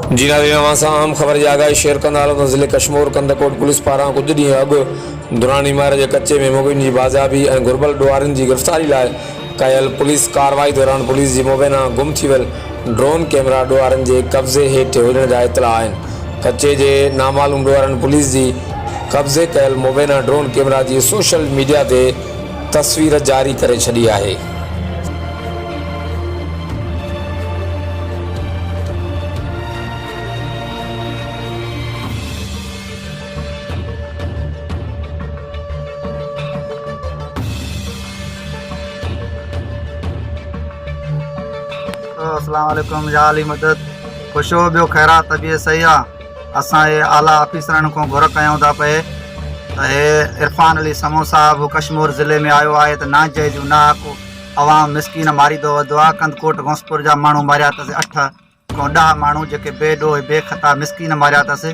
जी नाज़रीन, अहम ख़बर जी आगाही शेयर कंदा हलूं त ज़िले कश्मीर कंदकोट पुलिस पारां कुछ ॾींहं अॻु दुरानी मार जे कच्चे में मुबिन की बाज़ाबी ऐं घुर्बल ॾोहारियुनि की गिरफ़्तारी लाइ कयल पुलिस कार्रवाई दौरान पुलिस जी मुबैना गुम थी वियल ड्रोन कैमरा ॾोहारियुनि जे कब्ज़े हेठि हुजण जा इतला आहिनि। कच्चे जे नामालूम ॾोहारियुनि पुलिस जी कब्ज़े कयल मुबैना ड्रोन कैमरा जी सोशल मीडिया ते तस्वीर जारी करे छॾी आहे। अस्सलाम वालेकुम या अली मदद खुश हो बो खैरा तबीयत सही असां आला ऑफिसरन को घुर कयूं था पे हे इरफान अली समो साहब कश्मीर ज़िले में आयो है तो ना जायज़ ना को अवाम मिसकीन मारी दो दुआ कंदकोट घोंसपुर जा मानू मारिया तस 8 को 10 मानू जेके बेडो बेखता मिसकीन मारिया तस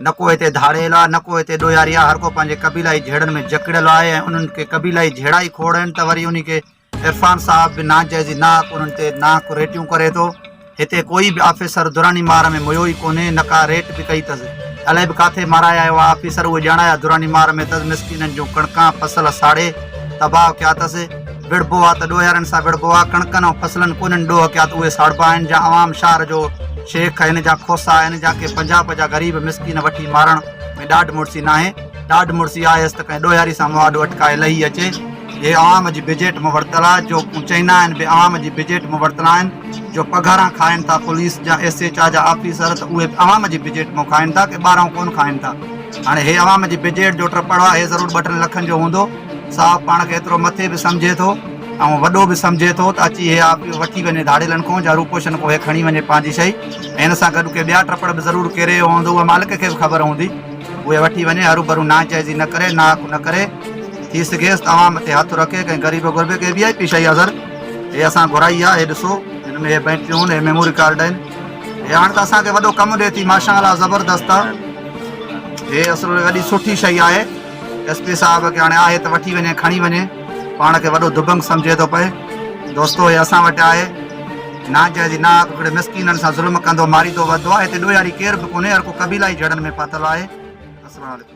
न को इते धाड़ेल आहे न को इते ॾोयारी आहे। हर को पंहिंजे कबीलाई झेड़न में जकड़ियल आहे ऐं उन्हनि खे कबीलाई झेड़ा ई खोड़नि त वरी उन खे इरफान साहब भी नाजायज़ी ना उन्हनि ते ना को रेटियूं करे थो। हिते कोई भी ऑफिसर दुरानी मार में मुयो ई कोन्हे, न का रेट भी कई अथसि। अलाए बि किथे माराया आयो आहे ऑफिसर, उहे ॼाणाया दुरानी मार में अथसि। मिसकिननि जूं कणकां फसल साड़े तबाह कया अथसि। विड़बो आहे त ॾोयारनि सां विड़बो आहे, कणकनि ऐं फसलनि कोन्हनि ॾोह कया त उहे साड़बा आहिनि। जा आवाम शहर जो शेख आहिनि, जा खोसा आहिनि, जाके पंजाब जा ग़रीब मिसकिन वठी मारण में ॾाढ मुड़सी न आहे। ॾाढ मुड़सी आहे त कंहिं ॾोयारी सां मवादु अटकाए लही अचे। ये आवाम जी बजट में वरतल आहे, जो चईंदा आहिनि भई आवाम जी बजट में वरतल आहिनि। जो पघारां खाइनि था पुलिस जा SHR जा ऑफिसर, त उहे आवाम जी बजट में खाइनि था कि ॿाहिरां कोन खाइनि था। हाणे हे आवाम जी बजट जो ट्रपड़ आहे, हे ज़रूरु 2-3 लखनि जो हूंदो। साहब पाण खे एतिरो मथे बि सम्झे थो ऐं वॾो बि सम्झे थो त अची हे वठी वञे धाड़ेलनि खां या रूपोशन को हे खणी वञे पंहिंजी शइ। हिन सां गॾु के ॿिया ट्रपड़ बि ज़रूरु केरे हूंदो, उहा मालिक खे बि ख़बर हूंदी। उहे वठी वञे, हरू भरू नाजाइज़ी न करे, नाक न करे। थी सघेसि त आवाम ते हथ रखे, कंहिं ग़रीब गुरबे के VIP शइ आहे सर। हे असां घुराई आहे, हे ॾिसो हिन में हे बैटरियूं आहिनि, हे मेमोरी कार्ड आहिनि। हे हाणे त असांखे वॾो कमु ॾिए थी माशाअल्लाह, ज़बरदस्त आहे। हे असुल वॾी सुठी शइ आहे। SP साहब खे हाणे आहे त वठी वञे, खणी वञे, पाण खे वॾो दुबंग सम्झे थो पए। दोस्तो हे असां वटि आहे नाजाइज़ी ना हिकिड़े मिसकीननि सां ज़ुल्म कंदो मारींदो वधो आहे। हिते ॾोयारी केर बि कोन्हे, हर को कबीलाई जड़नि में फाथल आहे। अस्सलाम वालेकुम।